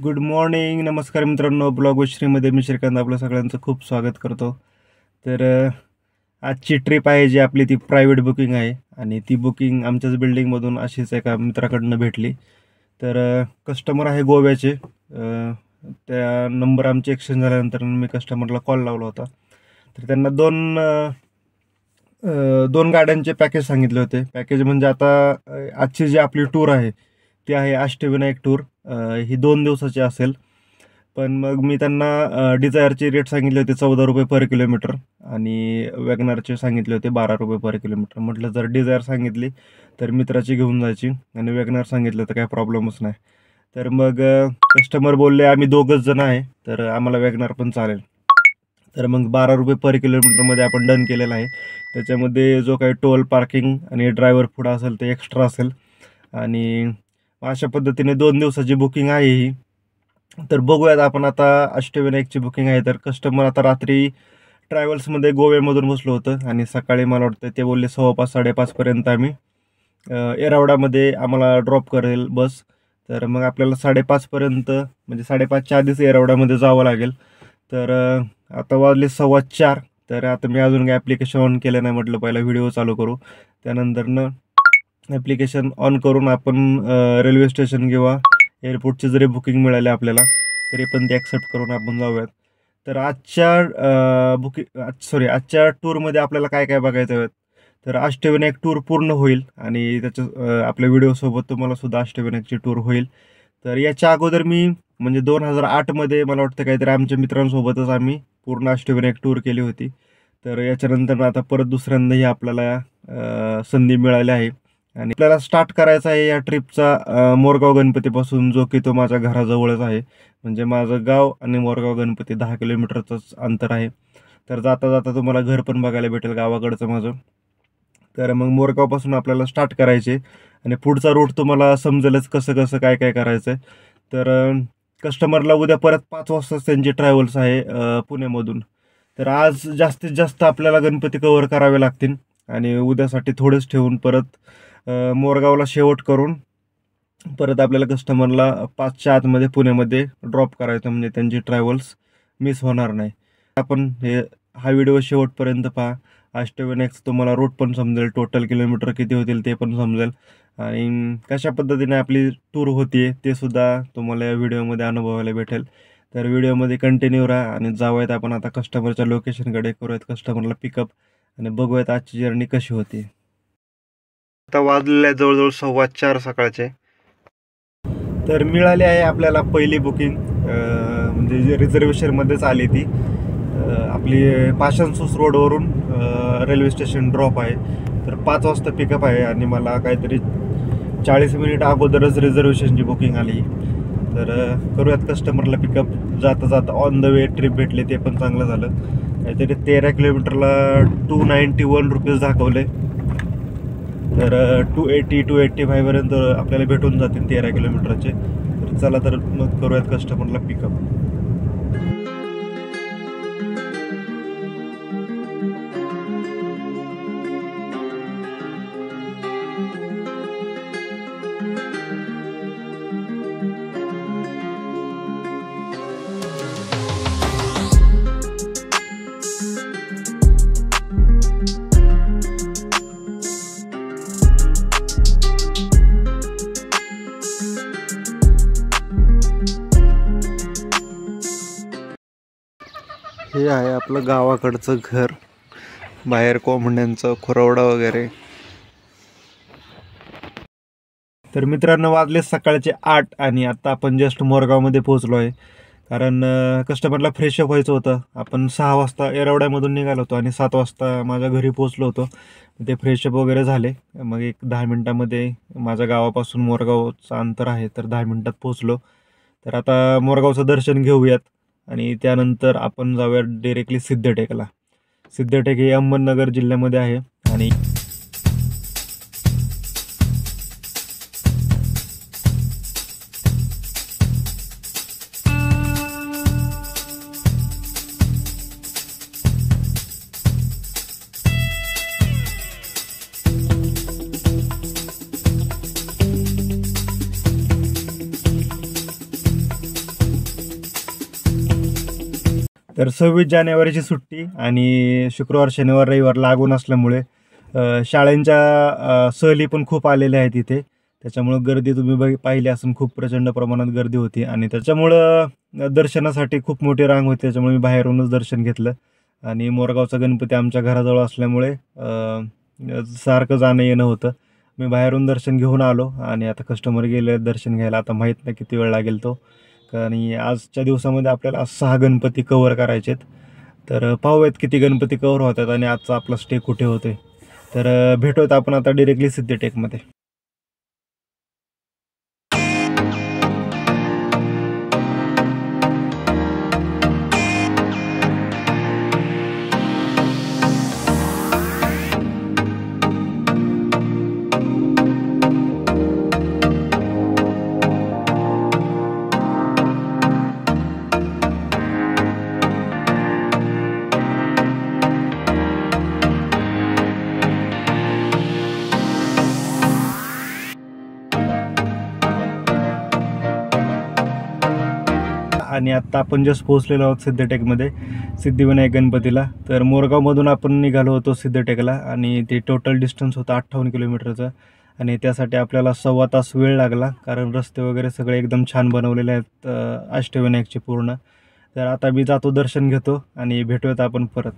Good morning, नमस्कार मित्रांनो. Blog श्रीमध्ये मी श्रीकांत आपलं सगळ्यांचं खूप स्वागत करतो. तर आजची ट्रिप आहे जी आपली ती प्रायव्हेट बुकिंग आहे आणि ती बुकिंग आमच्याच बिल्डिंगमधून अशीच एका मित्राकडनं भेटली. तर कस्टमर आहे गोव्याचे. त्या नंबर आमचे एक्सचेंज झाल्यानंतर मी कस्टमरला कॉल लावला होता. तर त्यांना दोन गाड्यांचे पॅकेज सांगितले होते. पॅकेज म्हणजे आता आजची जी आपली टूर आहे ती आहे अष्टविनायक टूर. ही 2 दिवसाची असेल. पण मग मी त्यांना डिझायरचे रेट सांगितले होते 14 रुपये पर किलोमीटर आणि वॅगनारचे सांगितले होते 12 रुपये पर किलोमीटर. म्हटलं जर डिझायर सांगितली तर मित्राची घेऊन जायची आणि वॅगनार सांगितलं तर काय प्रॉब्लेमच नाही. तर मग कस्टमर बोलले आम्ही दोघंच जण आहे तर आम्हाला वॅगनार पण चालेल. तर मग 12 रुपये पर किलोमीटरमध्ये आपण डन केलेलं आहे. त्याच्यामध्ये जो काही टोल, पार्किंग आणि ड्रायव्हर फूड असेल ते एक्स्ट्रा असेल. आणि अशा पद्धतीने 2 दिवसाची बुकिंग आहे ही. तर बघूयात आपण आता अष्टविनायकची बुकिंग आहे. तर कस्टमर आता रात्री ट्रॅव्हल्समध्ये गोव्यामधून बसलो होतं आणि सकाळी मला वाटतं ते बोलले 5:15 5:30पर्यंत आम्ही येरवड्यामध्ये आम्हाला ड्रॉप करेल बस. तर मग आपल्याला 5:30पर्यंत म्हणजे 5:30च्या आधीच येरवड्यामध्ये जावं लागेल. तर आता वाजले 4:15. तर आता मी अजून काही ॲप्लिकेशन ऑन केलं नाही. म्हटलं पहिला व्हिडिओ चालू करू, त्यानंतरनं ॲप्लिकेशन ऑन करून आपण रेल्वे स्टेशन किंवा एअरपोर्टची जरी बुकिंग मिळाली आपल्याला तरी पण ते ॲक्सेप्ट करून आपण जाऊयात. तर आजच्या टूरमध्ये आपल्याला काय काय बघायचं आहे. तर अष्टविनायक टूर पूर्ण होईल आणि त्याच्या आपल्या व्हिडिओसोबत तुम्हाला सुद्धा अष्टविनायकची टूर होईल. तर याच्या अगोदर मी म्हणजे 2008मध्ये मला वाटतं काहीतरी आमच्या मित्रांसोबतच आम्ही पूर्ण अष्टविनायक टूर केली होती. तर याच्यानंतर आता परत दुसऱ्यांदाही आपल्याला संधी मिळाली आहे आणि आपल्याला स्टार्ट करायचा आहे या ट्रिपचा मोरगाव गणपतीपासून, जो की तो माझ्या घराजवळच आहे. म्हणजे माझं गाव आणि मोरगाव गणपती 10 किलोमीटरचंच अंतर आहे. तर जाता जाता तुम्हाला घर पण बघायला भेटेल गावाकडचं माझं. तर मग मोरगावपासून आपल्याला स्टार्ट करायचे आणि पुढचा रूट तुम्हाला समजेलच कसं कसं काय काय करायचं आहे. तर कस्टमरला उद्या परत 5 वाजता त्यांची ट्रॅव्हल्स आहे पुण्यामधून. तर आज जास्तीत जास्त आपल्याला गणपती कव्हर करावे लागतील आणि उद्यासाठी थोडेच ठेवून परत मोरगावला शेवट करून परत आपल्याला कस्टमरला 5च्या आतमध्ये पुण्यामध्ये ड्रॉप करायचं, म्हणजे त्यांची ट्रॅव्हल्स मिस होणार नाही. आपण हा व्हिडिओ शेवटपर्यंत पहा. अष्टविनायकचं तुम्हाला रूट पण समजेल, टोटल किलोमीटर किती होतील ते पण समजेल आणि कशा पद्धतीने आपली टूर होती ते सुद्धा तुम्हाला या व्हिडिओमध्ये अनुभवायला भेटेल. तर व्हिडिओमध्ये कंटिन्यू राहा आणि जाऊयात आपण आता कस्टमरच्या लोकेशनकडे, करूयात कस्टमरला पिकअप आणि बघूयात आजची जर्नी कशी होती. आता वाजलेल्या जवळजवळ 4:15 सकाळचे. तर मिळाली आहे आपल्याला पहिली बुकिंग, म्हणजे रिझर्वेशनमध्येच आली ती. आपली पाषाणसूस रोडवरून रेल्वे स्टेशन ड्रॉप आहे. तर 5 वाजता पिकअप आहे आणि मला काहीतरी 40 मिनिट अगोदरच रिझर्वेशनची बुकिंग आली. तर करूयात कस्टमरला पिकअप. जाता जाता ऑन द वे ट्रिप भेटले ते पण चांगलं झालं. काहीतरी 13 किलोमीटरला 291 रुपीज दाखवले. तर 280-285पर्यंत आपल्याला भेटून जातील 13 किलोमीटरचे. तर चला तर मग करूयात कस्टमरला पिकअप. हे आहे आपलं गावाकडचं घर, बाहेर कोंबड्यांचं खुरवडा वगैरे. तर मित्रांनो वाजले सकाळचे 8 आणि आता आपण जस्ट मोरगावमध्ये पोहोचलो आहे. कारण कस्टमरला फ्रेशअप व्हायचं होतं. आपण 6 वाजता येरवड्यामधून निघालो होतो आणि 7 वाजता माझ्या घरी पोहोचलो होतो. ते फ्रेशअप वगैरे झाले. मग एक 10 मिनटामध्ये माझ्या गावापासून मोरगावचं अंतर आहे, तर 10 मिनटात पोहोचलो. तर आता मोरगावचं दर्शन घेऊयात आणि त्यानंतर आपण जाऊयात डिरेक्टली सिद्धटेकला. सिद्धटेक हे अहमदनगर जिल्ह्यामध्ये आहे आणि तर 26 जानेवारीची सुट्टी आणि शुक्रवार शनिवार रविवार लागून असल्यामुळे शाळांच्या सहली पण खूप आलेल्या आहेत इथे. त्याच्यामुळं गर्दी तुम्ही पाहिली असून खूप प्रचंड प्रमाणात गर्दी होती आणि त्याच्यामुळं दर्शनासाठी खूप मोठी रांग होती. त्याच्यामुळे मी बाहेरूनच दर्शन घेतलं आणि मोरगावचा गणपती आमच्या घराजवळ असल्यामुळे सारखं जाणं येणं होतं. मी बाहेरून दर्शन घेऊन आलो आणि आता कस्टमर गेले दर्शन घ्यायला. आता माहीत नाही किती वेळ लागेल तो, आणि आजच्या दिवसामध्ये आपल्याला 6 गणपती कवर करायचे आहेत. तर पाहूयात किती गणपती कवर होतात आणि आजचा आपला स्टे कुठे होतोय. तर भेटूयात आपण आता डिरेक्टली सिद्धटेकमध्ये. आणि आत्ता आपण जस्ट पोहोचलेलो आहोत सिद्धटेकमध्ये, सिद्धिविनायक गणपतीला. तर मोरगावमधून आपण निघालो होतो सिद्धटेकला आणि ते टोटल डिस्टन्स होतं 58 किलोमीटरचं. आणि त्यासाठी आपल्याला 1.25 तास वेळ लागला, कारण रस्ते वगैरे सगळे एकदम छान बनवलेले आहेत अष्टविनायकचे पूर्ण. तर आता मी जातो, दर्शन घेतो आणि भेटूयात आपण परत.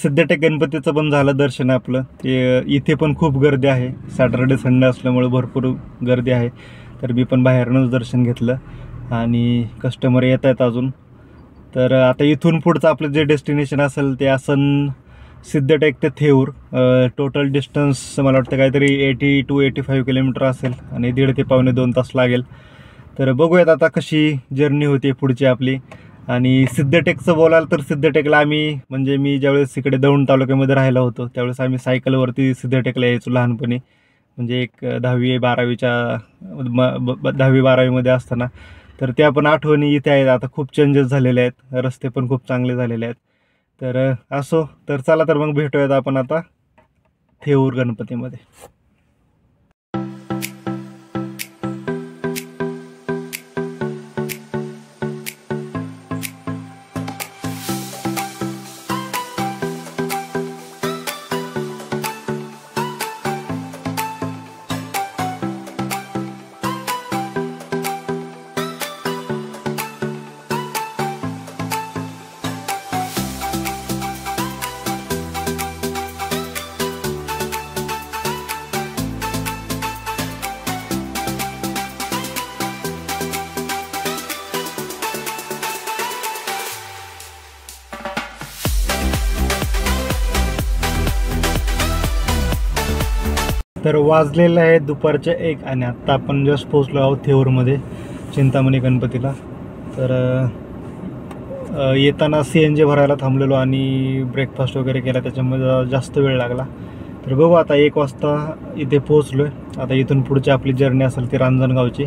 सिद्धटेक गणपतीचं पण झालं दर्शन आपलं. ते इथे पण खूप गर्दी आहे, सॅटर्डे संडे असल्यामुळे भरपूर गर्दी आहे. तर मी पण बाहेरूनच दर्शन घेतलं आणि कस्टमर येत आहेत अजून. तर आता इथून पुढचं आपलं जे डेस्टिनेशन असेल ते असन सिद्धटेक ते थेऊर. टोटल डिस्टन्स मला वाटतं काहीतरी 80 to 85 किलोमीटर असेल आणि 1.5 ते पावणे 2 तास लागेल. तर बघूयात आता कशी जर्नी होती पुढची आपली. आणि सिद्धटेकचं बोलाल तर सिद्धटेकला आम्ही, म्हणजे मी ज्यावेळेस इकडे दौंड तालुक्यामध्ये राहिला होतो त्यावेळेस आम्ही सायकलवरती सिद्धटेकला यायचो लहानपणी. म्हणजे एक 10वी-12वीमध्ये असताना. तर त्या पण आठवणी इथे आहेत. आता खूप चेंजेस झालेले आहेत, रस्ते पण खूप चांगले झालेले आहेत. तर असो, तर चला तर मग भेटूयात आपण आता थेऊर गणपतीमध्ये. तर वाजलेलं आहे दुपारचे 1 आणि आत्ता आपण जस्ट पोहोचलो आहोत थेऊरमध्ये चिंतामणी गणपतीला. तर येताना CNG भरायला थांबलेलो आणि ब्रेकफास्ट वगैरे केला, त्याच्यामुळे जास्त वेळ लागला. तर बघू आता 1 वाजता इथे पोहोचलो आहे. आता इथून पुढची आपली जर्नी असेल ती रांजणगावची.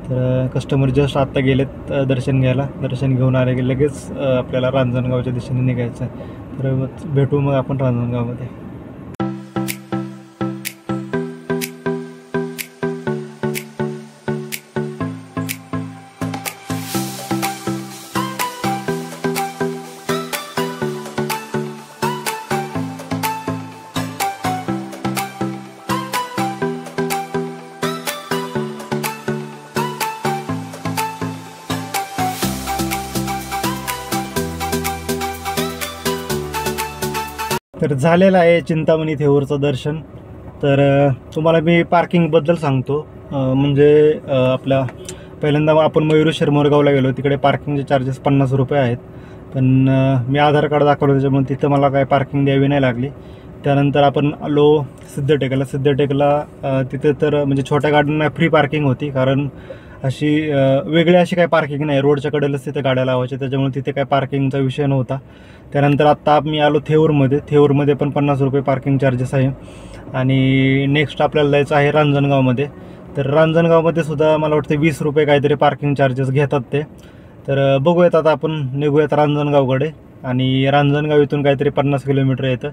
तर कस्टमर जस्ट आत्ता गेलेत दर्शन घ्यायला. दर्शन घेऊन आले की लगेच आपल्याला रांजणगावच्या दिशेने निघायचं आहे. तर भेटू मग आपण रांजणगावमध्ये. तर झालेलं आहे चिंतामणी थेऊरचं दर्शन. तर तुम्हाला मी पार्किंगबद्दल सांगतो. म्हणजे आपल्या पहिल्यांदा आपण मयुरेश्वर मोरगावला गेलो, तिकडे पार्किंगचे चार्जेस 50 रुपये आहेत. पण मी आधार कार्ड दाखवलं त्याच्यामुळे तिथं मला काय पार्किंग द्यावी नाही लागली. त्यानंतर आपण आलो सिद्धटेकला. तिथे तर म्हणजे छोट्या गाड्यांना फ्री पार्किंग होती, कारण अशी वेगळी अशी काही पार्किंग नाही, रोडच्या कडेलाच तिथे गाड्या लावायच्या, त्याच्यामुळे तिथे काही पार्किंगचा विषय नव्हता. त्यानंतर आत्ता मी आलो थेऊरमध्ये पण 50 रुपये पार्किंग चार्जेस आहे. आणि नेक्स्ट आपल्याला जायचं आहे रांजणगावमध्ये. तर रांजणगावमध्ये सुद्धा मला वाटतं 20 रुपये काहीतरी पार्किंग चार्जेस घेतात ते. तर बघूयात आता आपण निघूयात रांजणगावकडे. आणि रांजणगाव इथून काहीतरी 50 किलोमीटर येतं.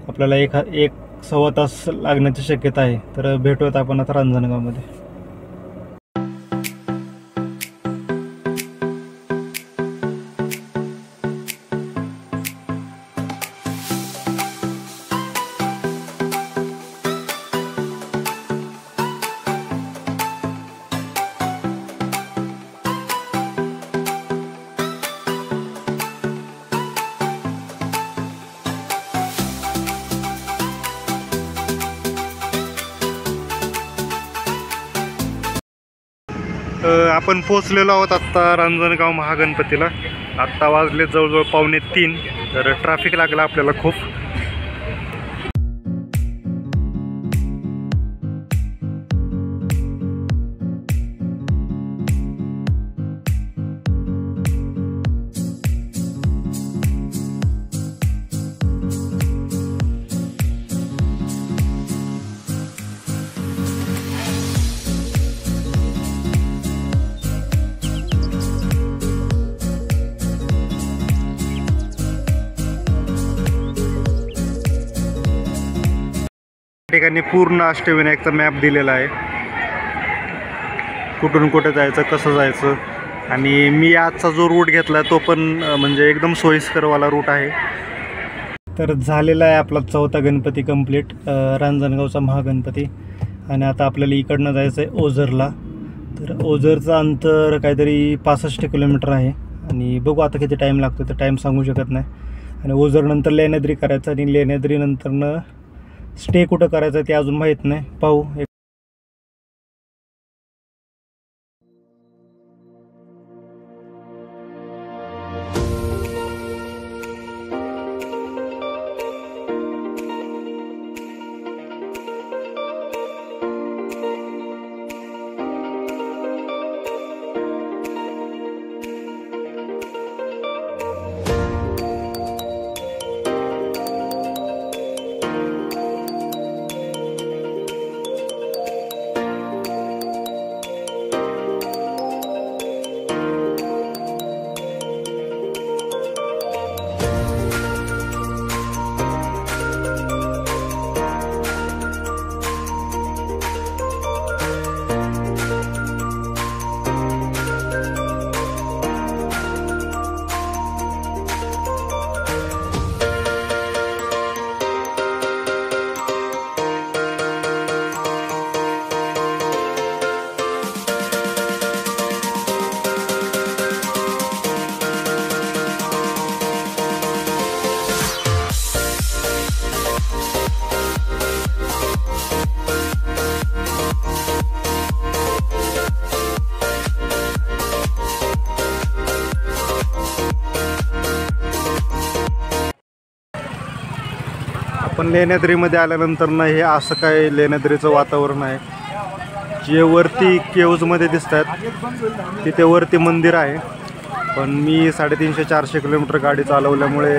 आपल्याला एक सव्वा तास लागण्याची शक्यता आहे. तर भेटूयात आपण आता रांजणगावमध्ये. आपण पोचलेलो आहोत आत्ता रांजणगाव महागणपतीला. आत्ता वाजले जवळजवळ 2:45. तर ट्रॅफिक लागला आपल्याला खूप. ठिकाणी पूर्ण अष्टविनायकचा मॅप दिलेला आहे, कुठून कुठे जायचं, कसं जायचं. आणि मी आजचा जो रूट घेतला तो पण म्हणजे एकदम सोयीस्करवाला रूट आहे. तर झालेला आहे आपला 4था गणपती कंप्लीट, रांजणगावचा महागणपती. आणि आता आपल्याला इकडनं जायचं आहे ओझरला. तर ओझरचं अंतर काहीतरी 65 किलोमीटर आहे. आणि बघू आता किती टाईम लागतो, तर टाईम सांगू शकत नाही. आणि ओझरनंतर लेण्याद्री करायचं, आणि लेण्याद्रीनंतरनं स्टे कुठं करायचं ते अजून माहीत नाही, पाहू. पण लेण्याद्रीमध्ये आल्यानंतर ना हे असं काय लेण्याद्रीचं वातावरण आहे. जे वरती केव्जमध्ये दिसत आहेत तिथे वरती मंदिर आहे. पण मी 350-400 किलोमीटर गाडी चालवल्यामुळे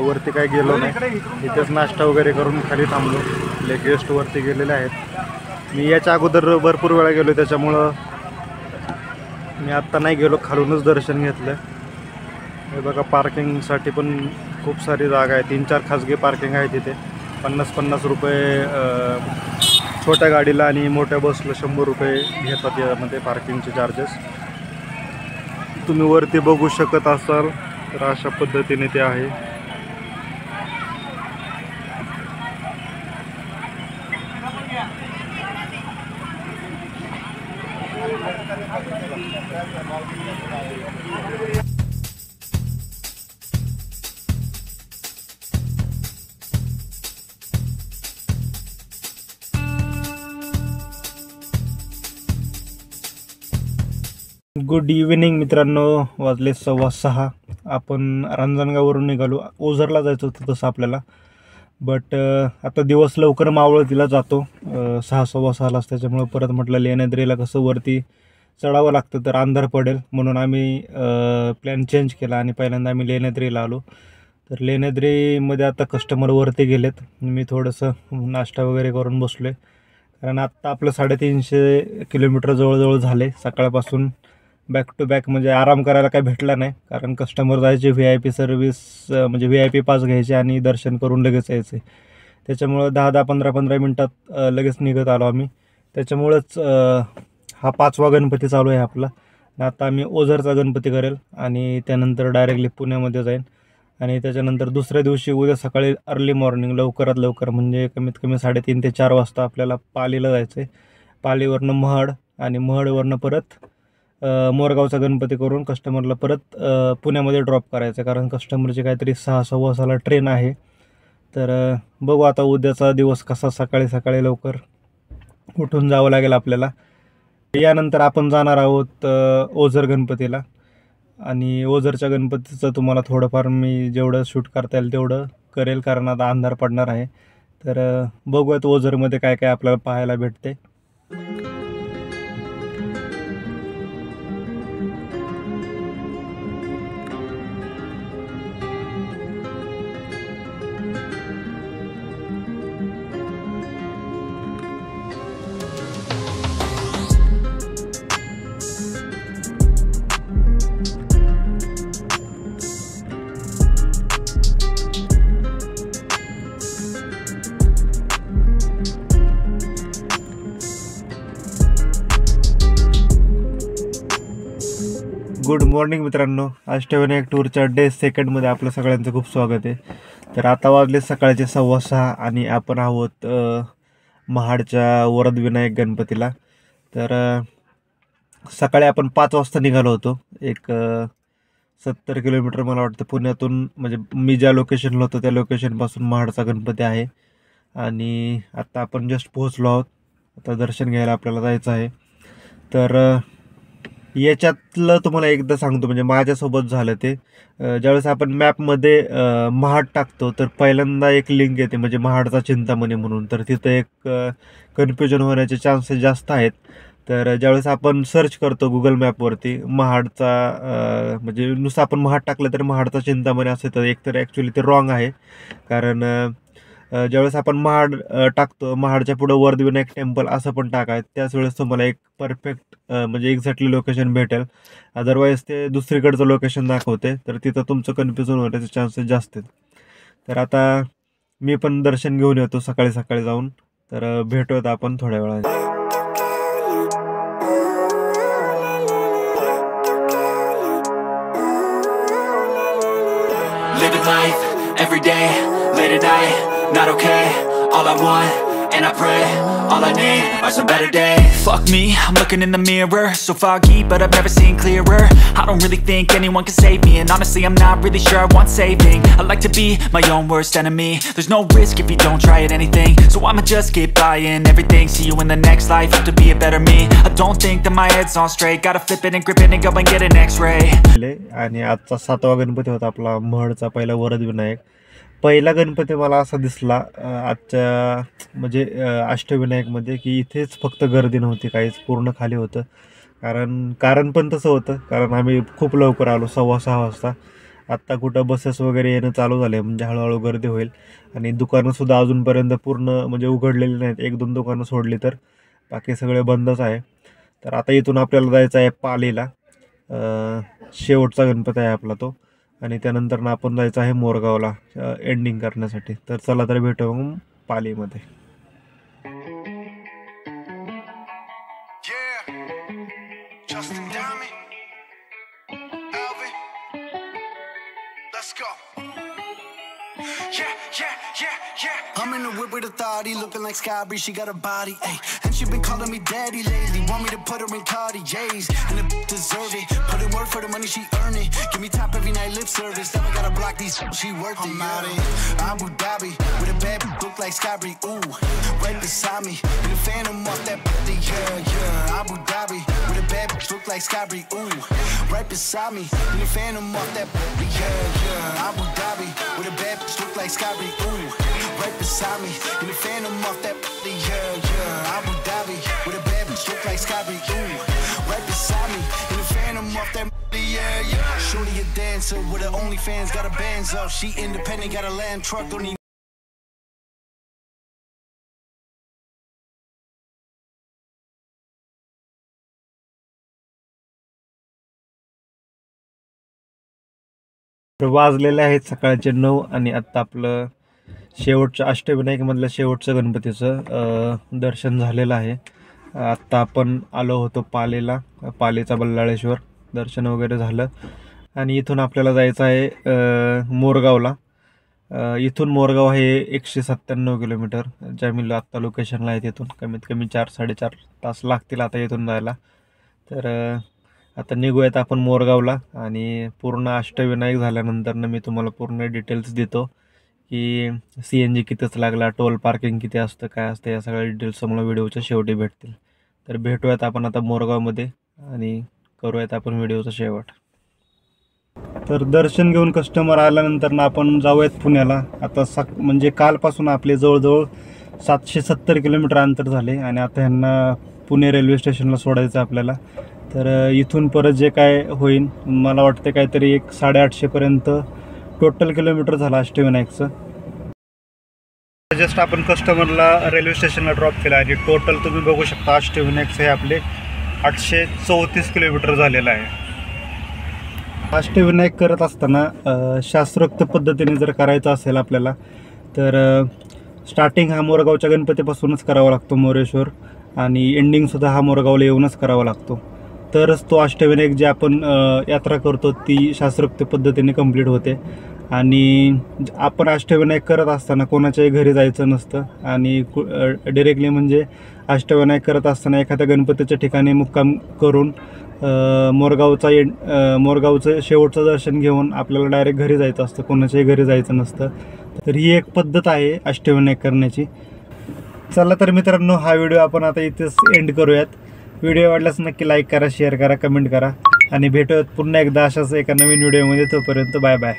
वरती काय गेलो नाही. इथेच नाश्ता वगैरे करून खाली थांबलो. आपले गेस्ट वरती गेलेले आहेत. मी याच्या अगोदर भरपूर वेळा गेलो, त्याच्यामुळं मी आत्ता नाही गेलो, खालूनच दर्शन घेतलं. हे बघा, पार्किंगसाठी पण खूप सारी जागा आहे. 3-4 खाजगी पार्किंग आहे तिथे. 50-50 रुपये छोट्या गाडीला, आणि मोठ्या बसला 100 रुपये घेतात यामध्ये पार्किंगचे चार्जेस. तुम्ही वरती बघू शकत असाल तर अशा पद्धतीने ते आहे. गुड इव्हिनिंग मित्रांनो, वाजले 6:15. आपण रांजणगाववरून निघालो. ओझरला जायचं होतं तसं आपल्याला, बट आता दिवस लवकर मावळतीला जातो 6-6:15लाच. त्याच्यामुळं परत म्हटलं लेण्याद्रीला कसं वरती चढावं लागतं तर अंधार पडेल, म्हणून आम्ही प्लॅन चेंज केला आणि पहिल्यांदा आम्ही लेण्याद्रीला आलो. तर लेण्याद्रीमध्ये आता कस्टमर वरती गेलेत. मी थोडंसं नाश्ता वगैरे करून बसलो आहे, कारण आत्ता आपलं 350 किलोमीटर जवळजवळ झाले. सकाळपासून बॅक टू बॅक म्हणजे आराम करायला काही भेटला नाही, कारण कस्टमर जायचे VIP सर्व्हिस, म्हणजे VIP पास घ्यायचे आणि दर्शन करून लगेच यायचे. त्याच्यामुळं 10-10 15-15 मिनटात लगेच निघत आलो आम्ही. त्याच्यामुळंच हा 5वा गणपती चालू आहे आपला. आता आम्ही ओझरचा गणपती करेल आणि त्यानंतर डायरेक्टली पुण्यामध्ये जाईन. आणि त्याच्यानंतर दुसऱ्या दिवशी उद्या सकाळी अर्ली मॉर्निंग लवकरात लवकर म्हणजे कमीत कमी 3:30 ते 4 वाजता आपल्याला पालीला जायचं आहे. पालीवरनं महाड आणि महाडवरनं परत मोरगावचा गणपती करून कस्टमरला परत पुण्यामध्ये ड्रॉप करायचं, कारण कस्टमरची काहीतरी 6:15 ट्रेन आहे. तर बघू आता उद्याचा दिवस कसा, सकाळी सकाळी लवकर उठून जावं लागेल आपल्याला. यानंतर आपण जाणार आहोत ओझर गणपतीला, आणि ओझरच्या गणपतीचं तुम्हाला थोडंफार मी जेवढं शूट करता येईल तेवढं करेल, कारण आता अंधार पडणार आहे. तर बघूयात ओझरमध्ये काय काय आपल्याला पाहायला भेटते. गुड मॉर्निंग मित्रांनो, अष्टविनायक टूरच्या डे 2मध्ये आपलं सगळ्यांचं खूप स्वागत आहे. तर आता वाजले सकाळचे 6:15 आणि आपण आहोत महाडच्या वरदविनायक गणपतीला. तर सकाळी आपण 5 वाजता निघालो होतो. एक 70 किलोमीटर मला वाटतं पुण्यातून, म्हणजे मी ज्या लोकेशनला होतो त्या लोकेशनपासून महाडचा गणपती आहे. आणि आत्ता आपण जस्ट पोहोचलो आहोत. आता दर्शन घ्यायला आपल्याला जायचं आहे. तर याच्यातलं तुम्हाला एकदा सांगतो, म्हणजे माझ्यासोबत झालं ते. ज्यावेळेस आपण मॅपमध्ये महाड टाकतो तर पहिल्यांदा एक लिंक येते, म्हणजे महाडचा चिंतामणी म्हणून. तर तिथं एक कन्फ्युजन होण्याचे चान्सेस जास्त आहेत. तर ज्यावेळेस आपण सर्च करतो गुगल मॅपवरती महाडचा, म्हणजे नुसतं आपण महाड टाकलं तर महाडचा चिंतामणी असं, तर एकतर ॲक्च्युली ते रॉंग आहे. कारण ज्यावेळेस आपण महाड टाकतो, महाडच्या पुढं वरदविनायक टेम्पल असं पण टाकाय, त्याच वेळेस तुम्हाला एक परफेक्ट म्हणजे एक्झॅक्टली लोकेशन भेटेल. अदरवाईज ते दुसरीकडचं लोकेशन दाखवते, तर तिथं तुमचं कन्फ्युजन होण्याचे चान्सेस जास्त आहेत. तर आता मी पण दर्शन घेऊन येतो सकाळी सकाळी जाऊन. तर भेटूयात आपण थोड्या वेळात. Living life, every day, late at night, not okay. All I want, and I pray, all I need are some better days. Fuck me, I'm looking in the mirror, so foggy, but I've never seen clearer. I don't really think anyone can save me, and honestly I'm not really sure I want saving. I like to be my own worst enemy. There's no risk if you don't try at anything, so I'ma just keep buying everything. See you in the next life, have to be a better me. I don't think that my head's on straight, gotta flip it and grip it and go and get an x-ray. आणि आजचा 7वा गणपती होता आपला महाडचा पहिला वरदविनायक. पहिला गणपती मला असा दिसला आजच्या म्हणजे अष्टविनायकमध्ये, की इथेच फक्त गर्दी नव्हती काहीच, पूर्ण खाली होतं. कारण पण तसं होतं, कारण आम्ही खूप लवकर आलो, 6:15 वाजता. आत्ता कुठं बसेस वगैरे येणं चालू झाले, म्हणजे हळूहळू गर्दी होईल. आणि दुकानंसुद्धा अजूनपर्यंत पूर्ण म्हणजे उघडलेली नाहीत, 1-2 दुकानं सोडली तर बाकी सगळे बंदच आहे. तर आता इथून आपल्याला जायचं आहे पालीला. शेवटचा गणपती आहे आपला तो. आणि त्यानंतर आपण जायचं आहे मोरगावला एंडिंग करण्यासाठी. तर चला तर भेटू मग पालीमध्ये. I'm in the whip with authority, looking like Sky Bree, she got a body, ayy. And she been calling me daddy lately, want me to put her in Cartiers, and the deserve it. Put in work for the money, she earn it. Give me top every night, lip service. Never gotta block these, she worth it. I'm out in Abu Dhabi with a bad look like Sky Bree, ooh, right beside me. In the phantom off that body, yeah. Abu Dhabi with a bad look like Sky Bree, ooh, right beside me. In the phantom off that body, yeah. Abu Dhabi with a bad look like Sky Bree, ooh, right beside me. In the phantom off that body, yeah. Abu Dhabi with a bad bitch look like Sky Bree, ooh, right beside me. In the phantom off that body, yeah. Shorty a dancer with her OnlyFans, got her bands up. She independent, got a land truck, don't need वाजलेले आहेत सकाळचे 9 आणि आत्ता आपलं शेवटचं अष्टविनायकमधलं शेवटचं गणपतीचं दर्शन झालेलं आहे. आत्ता आपण आलो होतो पालेचा बल्लाळेश्वर. दर्शन वगैरे झालं आणि इथून आपल्याला जायचं आहे मोरगावला. इथून मोरगाव हे 197 किलोमीटर, ज्या मी आत्ता लोकेशनला आहे तिथून कमीत कमी 4-4.5 तास लागतील आता इथून जायला. तर आता निघूयात आपण मोरगावला आणि पूर्ण अष्टविनायक झाल्यानंतर मी तुम्हाला पूर्ण डिटेल्स देतो की CNG कितीच लागला, टोल पार्किंग किती असतं, काय असतं, या सगळ्या डिटेल्स मला व्हिडिओच्या शेवटी भेटतील. तर भेटूयात आपण आता मोरगावमध्ये आणि करूयात आपण व्हिडिओचा शेवट. तर दर्शन घेऊन कस्टमर आल्यानंतर आपण जाऊयात पुण्याला. आता म्हणजे कालपासून आपले जवळजवळ 770 किलोमीटर अंतर झाले आणि आता ह्यांना पुणे रेल्वे स्टेशनला सोडायचं आपल्याला. तर इथून परत जे काय होईल मला वाटतं काहीतरी 850-800पर्यंत टोटल किलोमीटर झाला अष्टविनायकचं. जस्ट आपण कस्टमरला रेल्वे स्टेशनला ड्रॉप केला आणि टोटल तुम्ही बघू शकता अष्टविनायकचं हे आपले 834 किलोमीटर झालेलं आहे. अष्टविनायक करत असताना शास्त्रोक्त पद्धतीने जर करायचं असेल आपल्याला तर स्टार्टिंग हा मोरगावच्या गणपतीपासूनच करावा लागतो मोरेश्वर, आणि एंडिंगसुद्धा हा मोरगावला येऊनच करावा लागतो. तरच तो अष्टविनायक जे आपण यात्रा करतो ती शास्त्रोक्त पद्धतीने कंप्लीट होते. आणि आपण अष्टविनायक करत असताना कोणाच्याही घरी जायचं नसतं आणि डिरेक्टली म्हणजे अष्टविनायक करत असताना एखाद्या गणपतीच्या ठिकाणी मुक्काम करून मोरगावचं शेवटचं दर्शन घेऊन आपल्याला डायरेक्ट घरी जायचं असतं, कोणाच्याही घरी जायचं नसतं. तर ही एक पद्धत आहे अष्टविनायक करण्याची. चला तर मित्रांनो, हा व्हिडिओ आपण आता इथेच एंड करूयात. व्हिडिओ आवडल्यास नक्की लाईक करा, शेअर करा, कमेंट करा आणि भेटूयात पुन्हा एकदा अशाच एका नवीन व्हिडिओमध्ये. तोपर्यंत बाय बाय.